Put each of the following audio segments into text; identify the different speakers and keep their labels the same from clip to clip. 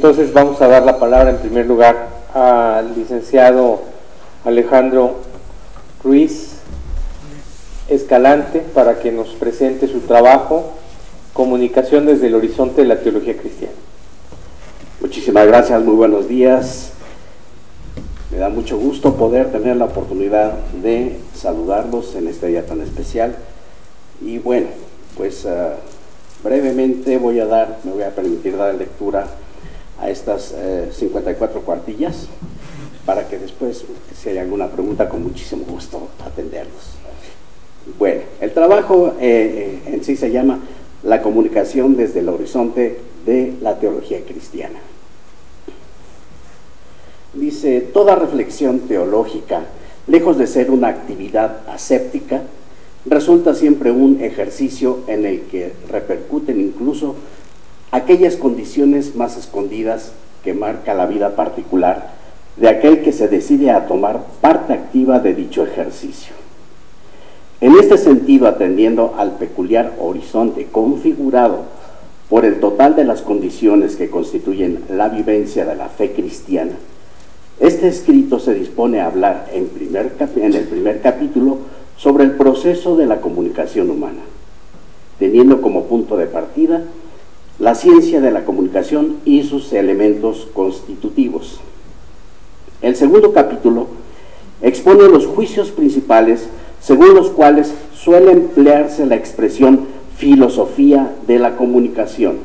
Speaker 1: entonces vamos a dar la palabra en primer lugar al licenciado Alejandro Ruiz Escalante para que nos presente su trabajo Comunicación desde el horizonte de la teología cristiana.
Speaker 2: Muchísimas gracias, muy buenos días. Me da mucho gusto poder tener la oportunidad de saludarlos en este día tan especial. Y bueno, pues brevemente me voy a permitir dar lectura a estas 54 cuartillas para que después, si hay alguna pregunta, con muchísimo gusto atenderlos. Bueno, el trabajo en sí se llama La comunicación desde el horizonte de la teología cristiana. Dice: toda reflexión teológica, lejos de ser una actividad aséptica, resulta siempre un ejercicio en el que repercuten incluso aquellas condiciones más escondidas que marca la vida particular de aquel que se decide a tomar parte activa de dicho ejercicio. En este sentido, atendiendo al peculiar horizonte configurado por el total de las condiciones que constituyen la vivencia de la fe cristiana, este escrito se dispone a hablar en el primer capítulo sobre el proceso de la comunicación humana, teniendo como punto de partida la ciencia de la comunicación y sus elementos constitutivos. El segundo capítulo expone los juicios principales según los cuales suele emplearse la expresión filosofía de la comunicación,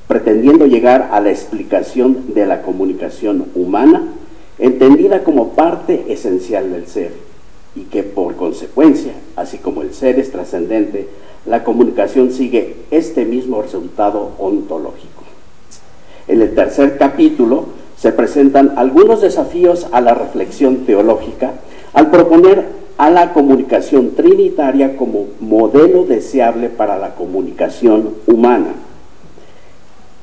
Speaker 2: pretendiendo llegar a la explicación de la comunicación humana, entendida como parte esencial del ser, y que por consecuencia, así como el ser es trascendente, la comunicación sigue este mismo resultado ontológico. En el tercer capítulo se presentan algunos desafíos a la reflexión teológica al proponer a la comunicación trinitaria como modelo deseable para la comunicación humana.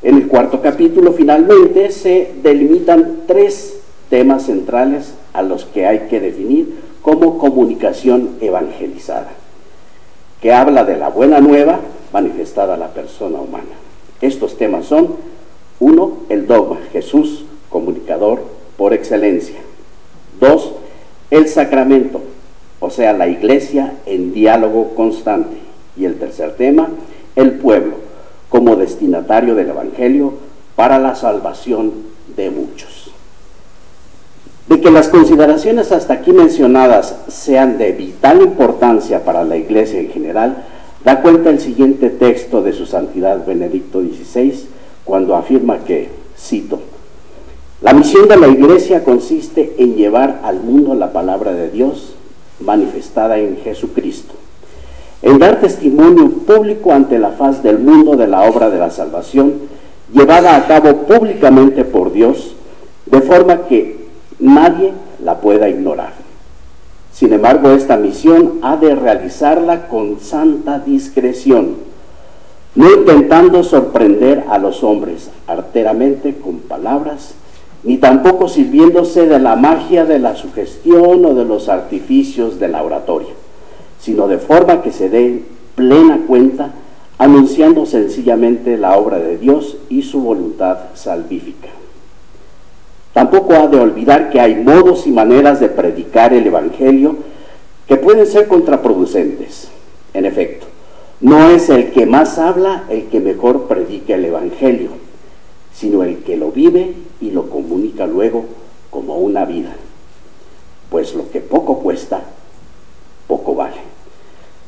Speaker 2: En el cuarto capítulo, finalmente, se delimitan tres temas centrales a los que hay que definir como comunicación evangelizada, que habla de la buena nueva manifestada a la persona humana. Estos temas son: 1. El dogma, Jesús, comunicador por excelencia. 2. El sacramento, o sea, la iglesia en diálogo constante. Y el tercer tema, el pueblo, como destinatario del evangelio para la salvación de muchos. De que las consideraciones hasta aquí mencionadas sean de vital importancia para la iglesia en general, da cuenta el siguiente texto de su santidad Benedicto XVI, cuando afirma que, cito: la misión de la iglesia consiste en llevar al mundo la palabra de Dios manifestada en Jesucristo, en dar testimonio público ante la faz del mundo de la obra de la salvación, llevada a cabo públicamente por Dios, de forma que nadie la pueda ignorar. Sin embargo, esta misión ha de realizarla con santa discreción, no intentando sorprender a los hombres arteramente con palabras, ni tampoco sirviéndose de la magia de la sugestión o de los artificios de la oratoria, sino de forma que se dé plena cuenta, anunciando sencillamente la obra de Dios y su voluntad salvífica. Tampoco ha de olvidar que hay modos y maneras de predicar el evangelio que pueden ser contraproducentes. En efecto, no es el que más habla el que mejor predica el evangelio, sino el que lo vive y lo comunica luego como una vida. Pues lo que poco cuesta, poco vale.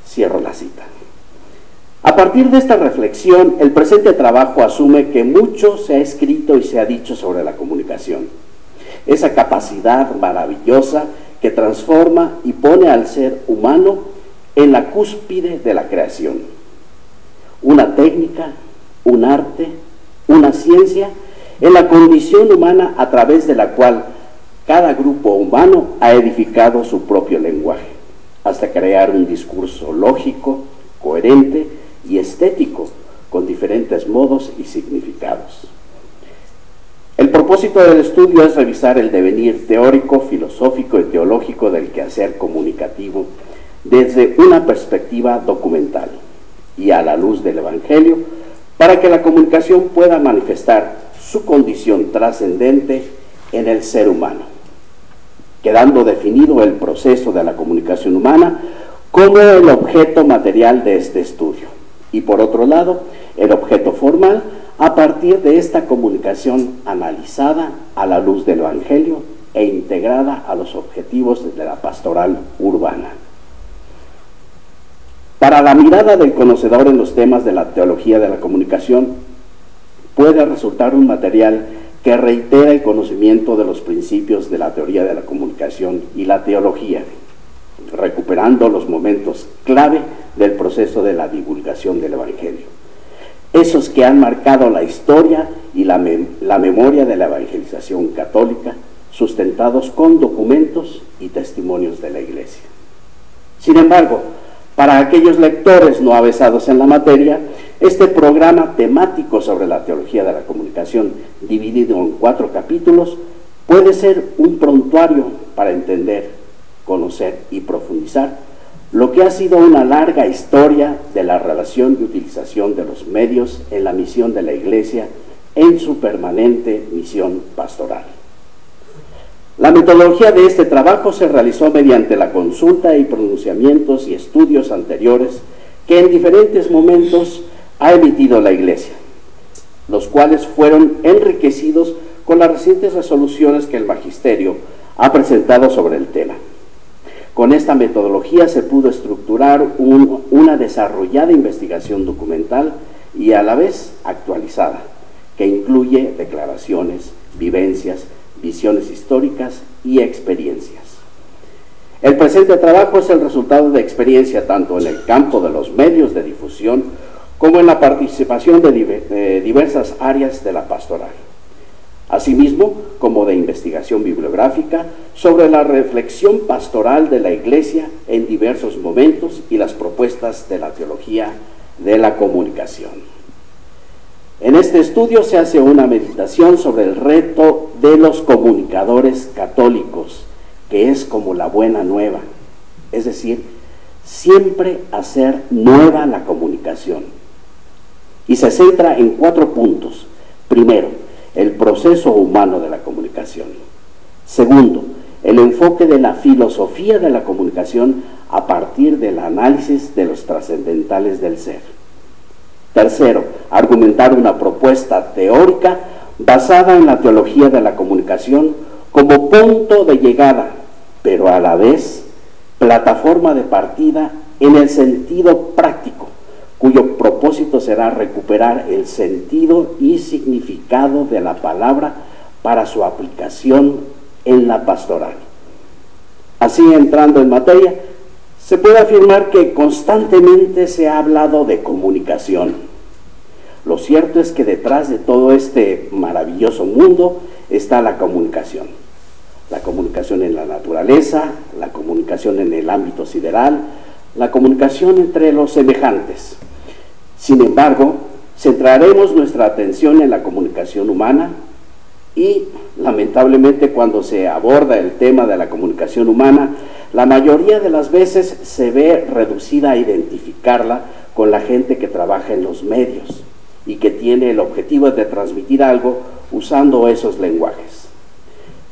Speaker 2: Cierro la cita. A partir de esta reflexión, el presente trabajo asume que mucho se ha escrito y se ha dicho sobre la comunicación, esa capacidad maravillosa que transforma y pone al ser humano en la cúspide de la creación. Una técnica, un arte, una ciencia en la condición humana a través de la cual cada grupo humano ha edificado su propio lenguaje, hasta crear un discurso lógico, coherente y estético, con diferentes modos y significados. El propósito del estudio es revisar el devenir teórico, filosófico y teológico del quehacer comunicativo desde una perspectiva documental y a la luz del Evangelio, para que la comunicación pueda manifestar su condición trascendente en el ser humano, quedando definido el proceso de la comunicación humana como el objeto material de este estudio, y por otro lado, el objeto formal a partir de esta comunicación analizada a la luz del Evangelio e integrada a los objetivos de la pastoral urbana. Para la mirada del conocedor en los temas de la teología de la comunicación, puede resultar un material que reitera el conocimiento de los principios de la teoría de la comunicación y la teología, recuperando los momentos clave del proceso de la divulgación del Evangelio, esos que han marcado la historia y la memoria de la evangelización católica, sustentados con documentos y testimonios de la Iglesia. Sin embargo, para aquellos lectores no avesados en la materia, este programa temático sobre la teología de la comunicación, dividido en 4 capítulos, puede ser un prontuario para entender, conocer y profundizar lo que ha sido una larga historia de la relación y utilización de los medios en la misión de la Iglesia en su permanente misión pastoral. La metodología de este trabajo se realizó mediante la consulta y pronunciamientos y estudios anteriores que en diferentes momentos ha emitido la Iglesia, los cuales fueron enriquecidos con las recientes resoluciones que el Magisterio ha presentado sobre el tema. Con esta metodología se pudo estructurar una desarrollada investigación documental y a la vez actualizada, que incluye declaraciones, vivencias, visiones históricas y experiencias. El presente trabajo es el resultado de experiencia tanto en el campo de los medios de difusión como en la participación de diversas áreas de la pastoral, asimismo como de investigación bibliográfica sobre la reflexión pastoral de la Iglesia en diversos momentos y las propuestas de la teología de la comunicación. En este estudio se hace una meditación sobre el reto de los comunicadores católicos, que es como la buena nueva, es decir, siempre hacer nueva la comunicación. Y se centra en 4 puntos. Primero, el proceso humano de la comunicación. Segundo, el enfoque de la filosofía de la comunicación a partir del análisis de los trascendentales del ser. Tercero, argumentar una propuesta teórica basada en la teología de la comunicación como punto de llegada, pero a la vez plataforma de partida en el sentido práctico, cuyo propósito será recuperar el sentido y significado de la palabra para su aplicación en la pastoral. Así, entrando en materia, se puede afirmar que constantemente se ha hablado de comunicación. Lo cierto es que detrás de todo este maravilloso mundo está la comunicación. La comunicación en la naturaleza, la comunicación en el ámbito sideral, la comunicación entre los semejantes. Sin embargo, centraremos nuestra atención en la comunicación humana y, lamentablemente, cuando se aborda el tema de la comunicación humana, la mayoría de las veces se ve reducida a identificarla con la gente que trabaja en los medios y que tiene el objetivo de transmitir algo usando esos lenguajes.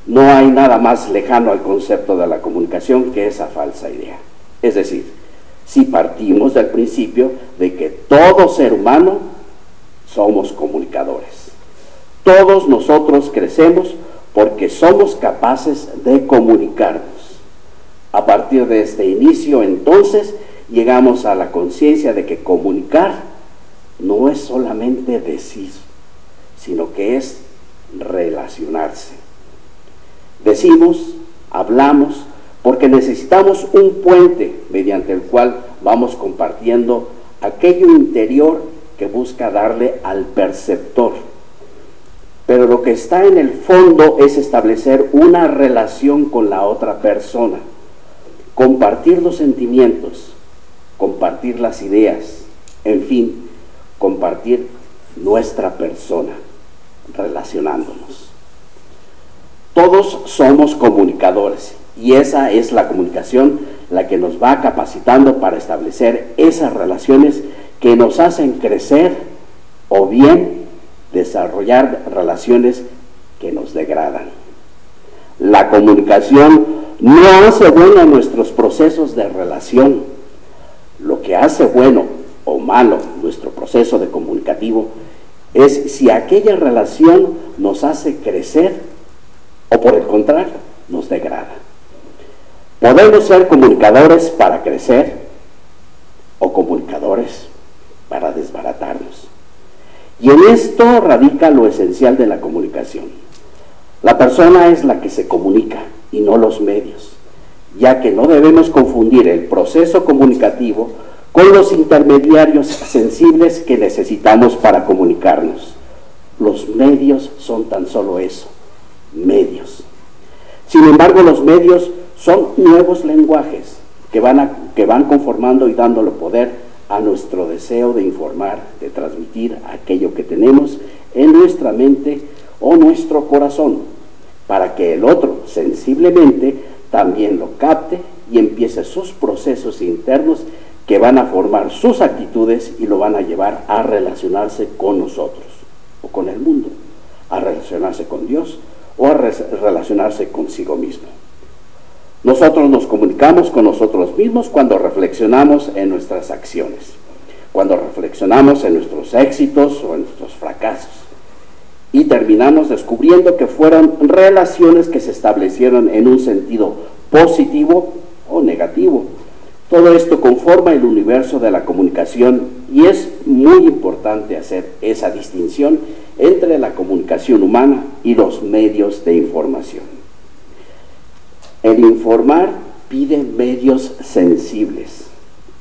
Speaker 2: No hay nada más lejano al concepto de la comunicación que esa falsa idea. Es decir, si partimos del principio de que todo ser humano somos comunicadores. Todos nosotros crecemos porque somos capaces de comunicarnos. A partir de este inicio, entonces, llegamos a la conciencia de que comunicar no es solamente decir, sino que es relacionarse. Decimos, hablamos, porque necesitamos un puente mediante el cual vamos compartiendo aquello interior que busca darle al perceptor. Pero lo que está en el fondo es establecer una relación con la otra persona, compartir los sentimientos, compartir las ideas, en fin, compartir nuestra persona, relacionándonos. Todos somos comunicadores y esa es la comunicación la que nos va capacitando para establecer esas relaciones que nos hacen crecer o bien desarrollar relaciones que nos degradan. La comunicación no hace bueno nuestros procesos de relación. Lo que hace bueno o malo nuestro proceso de comunicativo es si aquella relación nos hace crecer o por el contrario, nos degrada. Podemos ser comunicadores para crecer o comunicadores para desbaratarnos. Y en esto radica lo esencial de la comunicación. La persona es la que se comunica y no los medios, ya que no debemos confundir el proceso comunicativo con los intermediarios sensibles que necesitamos para comunicarnos. Los medios son tan solo eso, medios. Sin embargo, los medios son nuevos lenguajes que van conformando y dándole poder a nuestro deseo de informar, de transmitir aquello que tenemos en nuestra mente o nuestro corazón, para que el otro sensiblemente también lo capte y empiece sus procesos internos que van a formar sus actitudes y lo van a llevar a relacionarse con nosotros o con el mundo, a relacionarse con Dios o a relacionarse consigo mismo. Nosotros nos comunicamos con nosotros mismos cuando reflexionamos en nuestras acciones, cuando reflexionamos en nuestros éxitos o en nuestros fracasos, y terminamos descubriendo que fueron relaciones que se establecieron en un sentido positivo o negativo. Todo esto conforma el universo de la comunicación y es muy importante hacer esa distinción entre la comunicación humana y los medios de información. El informar pide medios sensibles,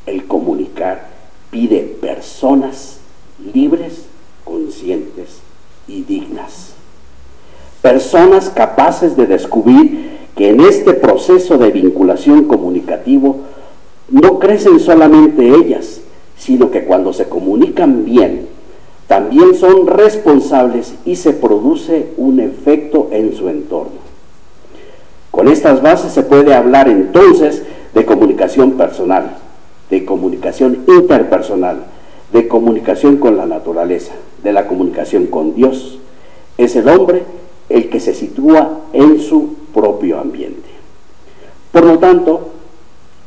Speaker 2: el comunicar pide personas libres, conscientes y dignas. Personas capaces de descubrir que en este proceso de vinculación comunicativo no crecen solamente ellas, sino que cuando se comunican bien, también son responsables y se produce un efecto en su entorno. Con estas bases se puede hablar entonces de comunicación personal, de comunicación interpersonal, de comunicación con la naturaleza, de la comunicación con Dios. Es el hombre el que se sitúa en su propio ambiente. Por lo tanto,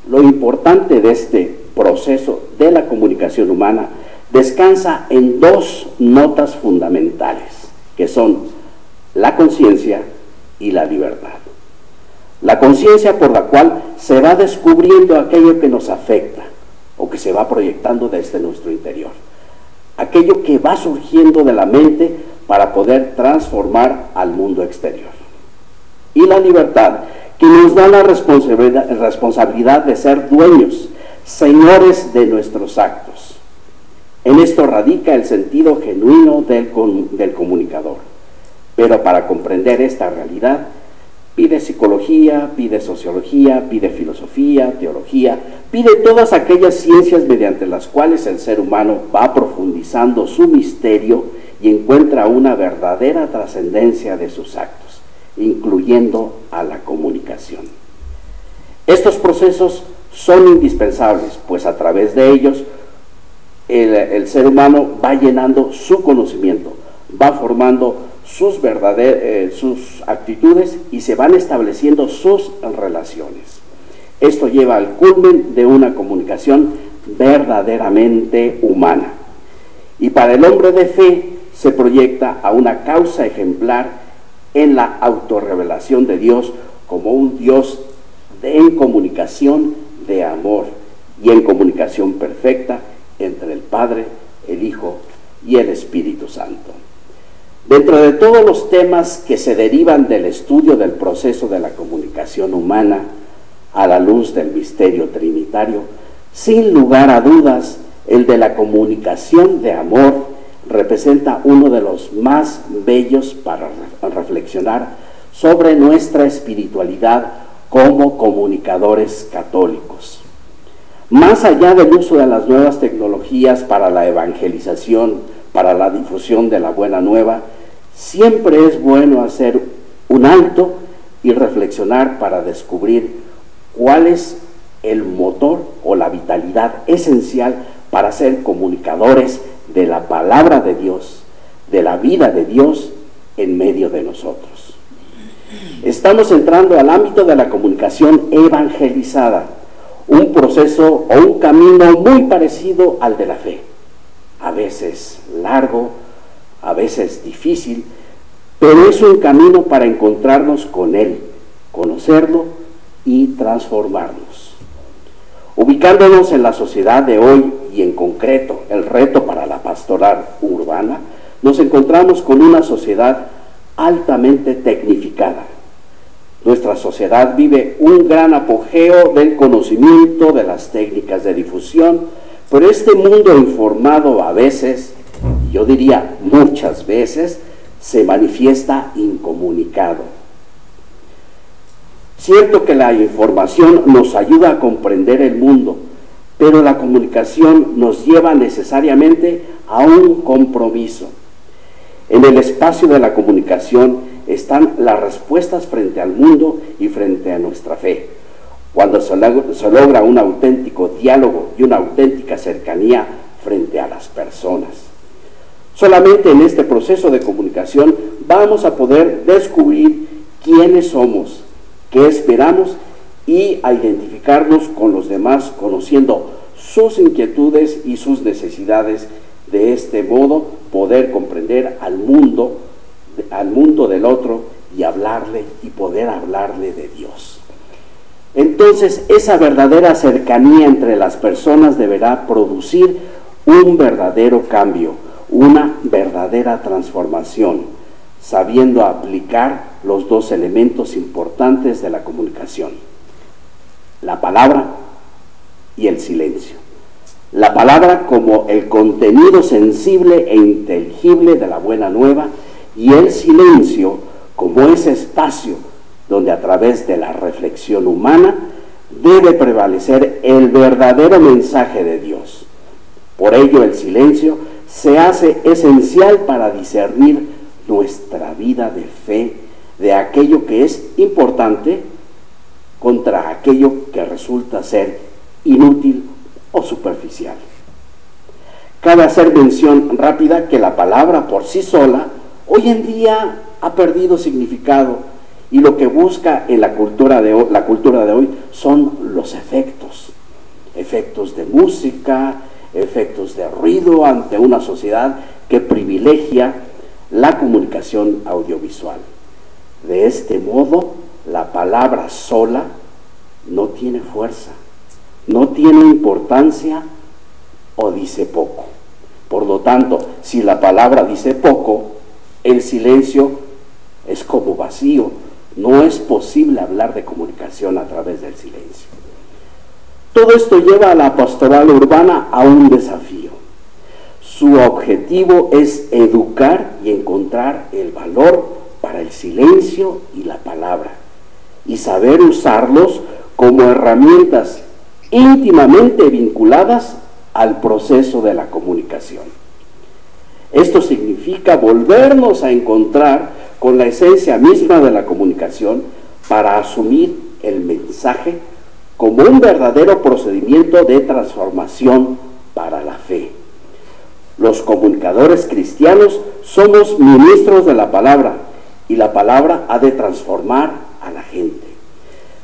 Speaker 2: lo importante de este proceso de la comunicación humana descansa en dos notas fundamentales, que son la conciencia y la libertad. La conciencia por la cual se va descubriendo aquello que nos afecta o que se va proyectando desde nuestro interior, aquello que va surgiendo de la mente para poder transformar al mundo exterior. Y la libertad, que nos da la responsabilidad de ser dueños, señores de nuestros actos. En esto radica el sentido genuino del comunicador. Pero para comprender esta realidad, pide psicología, pide sociología, pide filosofía, teología, pide todas aquellas ciencias mediante las cuales el ser humano va profundizando su misterio y encuentra una verdadera trascendencia de sus actos, incluyendo a la comunicación. Estos procesos son indispensables, pues a través de ellos el ser humano va llenando su conocimiento, va formando sus actitudes y se van estableciendo sus relaciones. Esto lleva al culmen de una comunicación verdaderamente humana. Y para el hombre de fe se proyecta a una causa ejemplar en la autorrevelación de Dios como un Dios en comunicación de amor y en comunicación perfecta entre el Padre, el Hijo y el Espíritu Santo. Dentro de todos los temas que se derivan del estudio del proceso de la comunicación humana a la luz del misterio trinitario, sin lugar a dudas, el de la comunicación de amor representa uno de los más bellos para reflexionar sobre nuestra espiritualidad como comunicadores católicos. Más allá del uso de las nuevas tecnologías para la evangelización, para la difusión de la buena nueva, siempre es bueno hacer un alto y reflexionar para descubrir cuál es el motor o la vitalidad esencial para ser comunicadores de la palabra de Dios, de la vida de Dios en medio de nosotros. Estamos entrando al ámbito de la comunicación evangelizada, un proceso o un camino muy parecido al de la fe, a veces largo, a veces difícil, pero es un camino para encontrarnos con Él, conocerlo y transformarnos. Ubicándonos en la sociedad de hoy y en concreto el reto para la pastoral urbana, nos encontramos con una sociedad altamente tecnificada. Nuestra sociedad vive un gran apogeo del conocimiento, de las técnicas de difusión, pero este mundo informado a veces, yo diría muchas veces, se manifiesta incomunicado. Cierto que la información nos ayuda a comprender el mundo, pero la comunicación nos lleva necesariamente a un compromiso. En el espacio de la comunicación están las respuestas frente al mundo y frente a nuestra fe. Cuando se logra un auténtico diálogo y una auténtica cercanía frente a las personas. Solamente en este proceso de comunicación vamos a poder descubrir quiénes somos, qué esperamos y a identificarnos con los demás, conociendo sus inquietudes y sus necesidades. De este modo poder comprender al mundo del otro y hablarle y poder hablarle de Dios. Entonces esa verdadera cercanía entre las personas deberá producir un verdadero cambio, una verdadera transformación, sabiendo aplicar los dos elementos importantes de la comunicación: la palabra y el silencio. La palabra como el contenido sensible e inteligible de la buena nueva, y el silencio como ese espacio donde a través de la reflexión humana debe prevalecer el verdadero mensaje de Dios. Por ello el silencio se hace esencial para discernir nuestra vida de fe de aquello que es importante contra aquello que resulta ser inútil o superficial. Cabe hacer mención rápida que la palabra por sí sola hoy en día ha perdido significado, y lo que busca en la cultura de hoy son los efectos de música, efectos de ruido ante una sociedad que privilegia la comunicación audiovisual. De este modo, la palabra sola no tiene fuerza, no tiene importancia o dice poco. Por lo tanto, si la palabra dice poco, el silencio es como vacío. No es posible hablar de comunicación a través del silencio. Todo esto lleva a la pastoral urbana a un desafío. Su objetivo es educar y encontrar el valor para el silencio y la palabra, y saber usarlos como herramientas íntimamente vinculadas al proceso de la comunicación. Esto significa volvernos a encontrar con la esencia misma de la comunicación para asumir el mensaje como un verdadero procedimiento de transformación para la fe. Los comunicadores cristianos somos ministros de la palabra, y la palabra ha de transformar a la gente.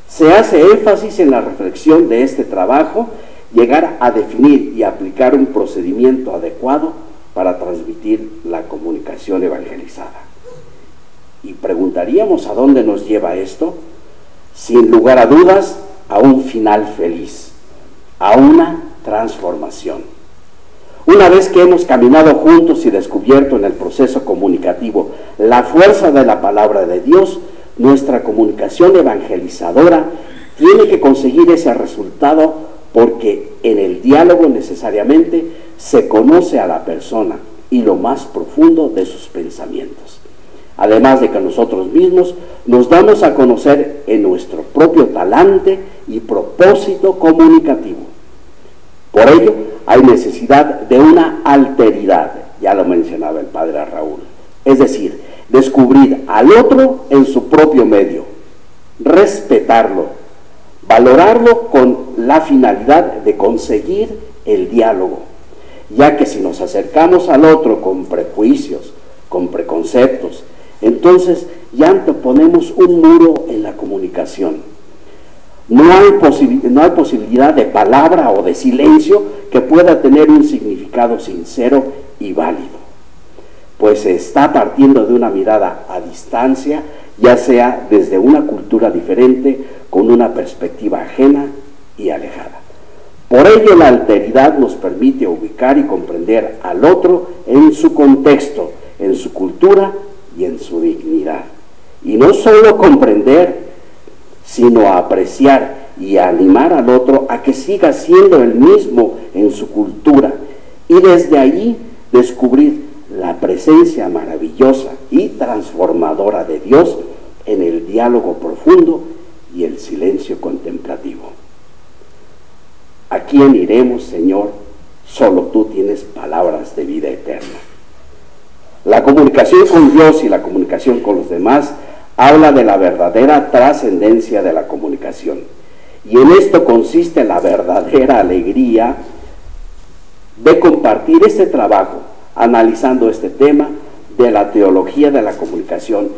Speaker 2: Se hace énfasis en la reflexión de este trabajo, llegar a definir y aplicar un procedimiento adecuado para transmitir la comunicación evangelizada. Y preguntaríamos, ¿a dónde nos lleva esto? Sin lugar a dudas, a un final feliz, a una transformación. Una vez que hemos caminado juntos y descubierto en el proceso comunicativo la fuerza de la palabra de Dios, nuestra comunicación evangelizadora tiene que conseguir ese resultado, porque en el diálogo necesariamente se conoce a la persona y lo más profundo de sus pensamientos. Además de que nosotros mismos nos damos a conocer en nuestro propio talante y propósito comunicativo. Por ello, hay necesidad de una alteridad, ya lo mencionaba el padre Raúl, es decir, descubrir al otro en su propio medio, respetarlo, valorarlo con la finalidad de conseguir el diálogo, ya que si nos acercamos al otro con prejuicios, con preconceptos. Entonces ya anteponemos un muro en la comunicación. No hay posibilidad de palabra o de silencio que pueda tener un significado sincero y válido, pues se está partiendo de una mirada a distancia, ya sea desde una cultura diferente, con una perspectiva ajena y alejada. Por ello, la alteridad nos permite ubicar y comprender al otro en su contexto, en su cultura y en su dignidad. Y no solo comprender, sino apreciar y animar al otro a que siga siendo el mismo en su cultura, y desde allí descubrir la presencia maravillosa y transformadora de Dios en el diálogo profundo y el silencio contemplativo. ¿A quién iremos, Señor? Solo tú tienes palabras de vida eterna. La comunicación con Dios y la comunicación con los demás habla de la verdadera trascendencia de la comunicación. Y en esto consiste la verdadera alegría de compartir este trabajo, analizando este tema de la teología de la comunicación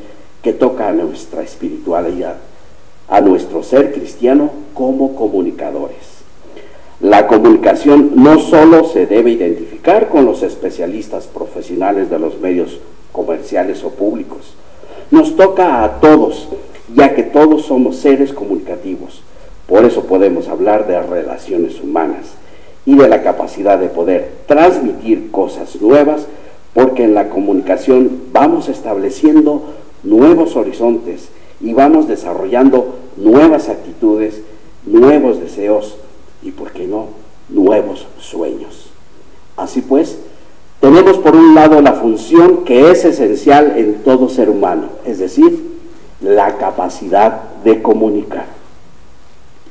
Speaker 2: que toca a nuestra espiritualidad, a nuestro ser cristiano como comunicadores. La comunicación no solo se debe identificar con los especialistas profesionales de los medios comerciales o públicos, nos toca a todos, ya que todos somos seres comunicativos. Por eso podemos hablar de relaciones humanas y de la capacidad de poder transmitir cosas nuevas, porque en la comunicación vamos estableciendo nuevos horizontes y vamos desarrollando nuevas actitudes, nuevos deseos y, ¿por qué no?, nuevos sueños. Así pues, tenemos por un lado la función que es esencial en todo ser humano, es decir, la capacidad de comunicar.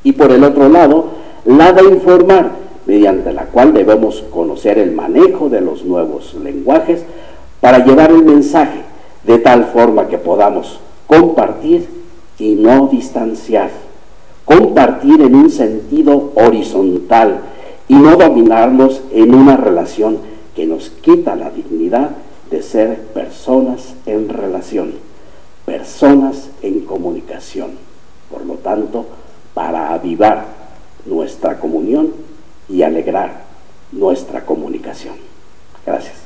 Speaker 2: Y por el otro lado, la de informar, mediante la cual debemos conocer el manejo de los nuevos lenguajes para llevar el mensaje de tal forma que podamos compartir y no distanciar, compartir en un sentido horizontal y no dominarnos en una relación que nos quita la dignidad de ser personas en relación, personas en comunicación. Por lo tanto, para avivar nuestra comunión y alegrar nuestra comunicación. Gracias.